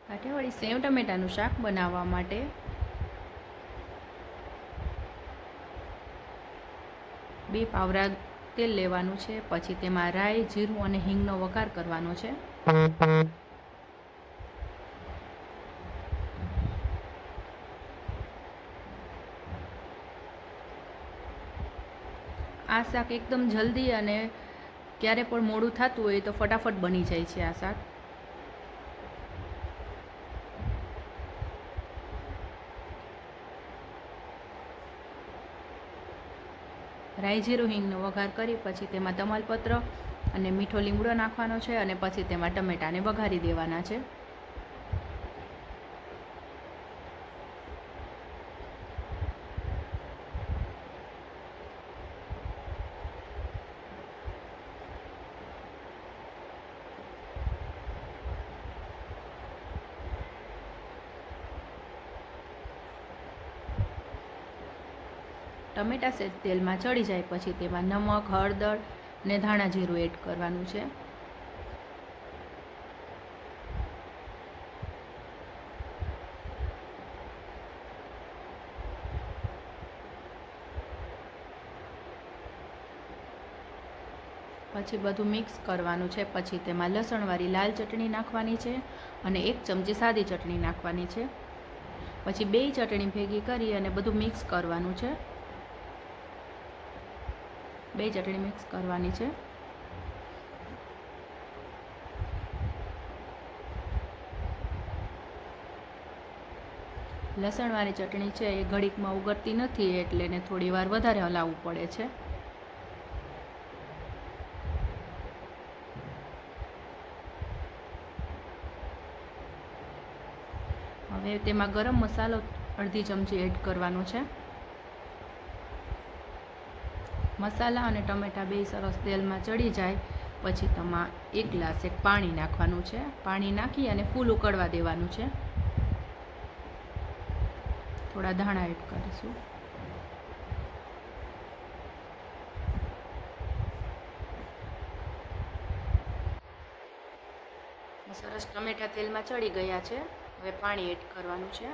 કાઠિયાવાડી સેવ ટમેટાનું શાક બનાવવા માટે બે પાવરા તેલ લેવાનું છે, પછી તેમાં રાઈ, જીરું અને હિંગનો વઘાર કરવાનો છે. આ શાક એકદમ જલ્દી અને ક્યારે પણ મોડું થતું હોય તો ફટાફટ બની જાય છે. આ શાક રાઈ, જીરું, હિંગનો વઘાર કરી પછી તેમાં તમાલપત્ર અને મીઠો લીમડો નાખવાનો છે અને પછી તેમાં ટમેટાને વઘારી દેવાના છે. ટમેટા સેજ તેલમાં ચડી જાય પછી તેમાં નમક, હળદર અને ધાણા જીરું એડ કરવાનું છે. પછી બધું મિક્સ કરવાનું છે. પછી તેમાં લસણવાળી લાલ ચટણી નાખવાની છે અને 1 ચમચી સાદી ચટણી નાખવાની છે. પછી 2 ચટણી ભેગી કરી અને બધું મિક્સ કરવાનું છે. 2 ચટણી મિક્સ કરવાની છે. લસણવાળી ચટણી છે એ ઘડીકમાં ઉગરતી નથી એટલે એને થોડી વાર વધારે હલાવવું પડે છે. હવે તેમાં ગરમ મસાલો અડધી ચમચી એડ કરવાનો છે. મસાલા અને ટમેટા બે સરસ તેલમાં ચડી જાય પછી તેમાં 1 ગ્લાસ પાણી નાખવાનું છે. પાણી નાખી અને ફૂલ ઉકળવા દેવાનું છે. થોડા ધાણા એડ કરીશું. સરસ ટમેટા તેલમાં ચડી ગયા છે. હવે પાણી એડ કરવાનું છે.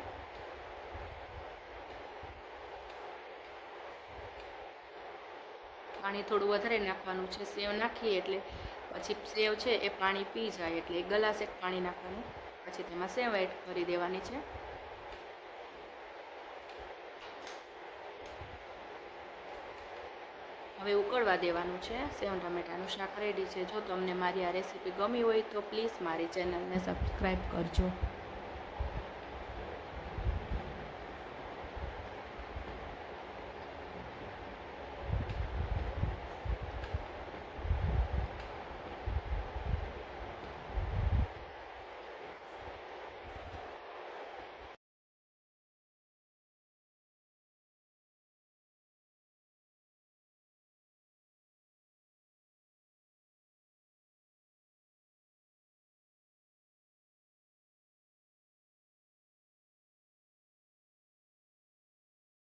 પાણી થોડું વધારે નાખવાનું છે. સેવ નાખીએ એટલે પછી સેવ છે એ પાણી પી જાય એટલે 1 ગ્લાસ પાણી નાખવાનું. પછી તેમાં સેવ એડ કરી દેવાની છે. હવે ઉકળવા દેવાનું છે. સેવ ટમેટાનું શાક રેડી છે. જો તમને મારી આ રેસીપી ગમી હોય તો પ્લીઝ મારી ચેનલને સબસ્ક્રાઈબ કરજો.